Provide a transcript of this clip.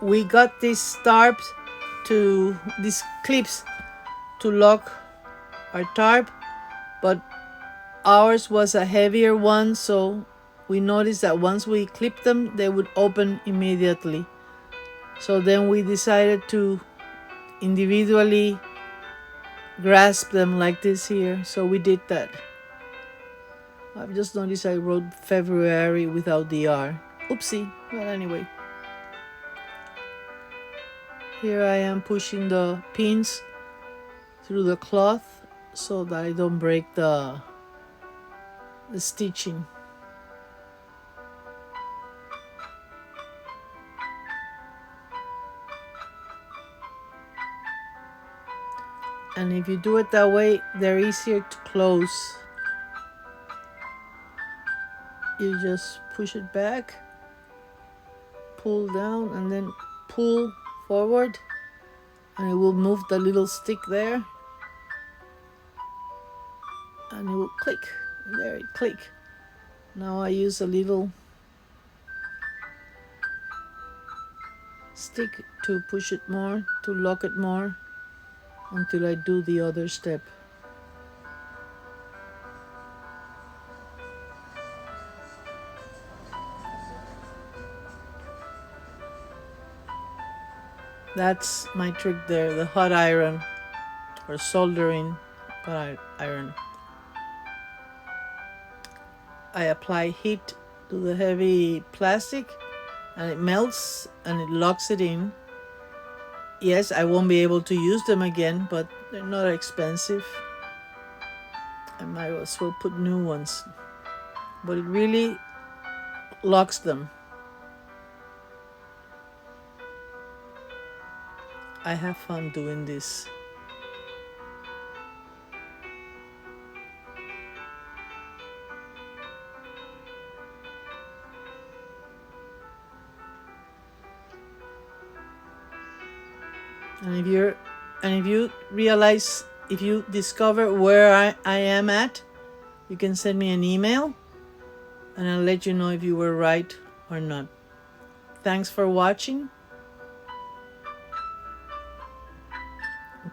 we got these clips to lock our tarp, but ours was a heavier one, so we noticed that once we clipped them, they would open immediately. So then we decided to individually grasp them like this here. So we did that. I've just noticed I wrote February without the R. Oopsie. Well, anyway. Here I am pushing the pins through the cloth so that I don't break the stitching. And if you do it that way, they're easier to close. You just push it back, pull down, and then pull forward, and it will move the little stick there, and it will click. There it click. Now I use a little stick to push it more, to lock it more, until I do the other step. That's my trick there, the hot iron or soldering hot iron. I apply heat to the heavy plastic and it melts and it locks it in. Yes, I won't be able to use them again, but they're not expensive. I might as well put new ones, but it really locks them. I have fun doing this. And if you realize, if you discover where I am at, you can send me an email and I'll let you know if you were right or not. Thanks for watching.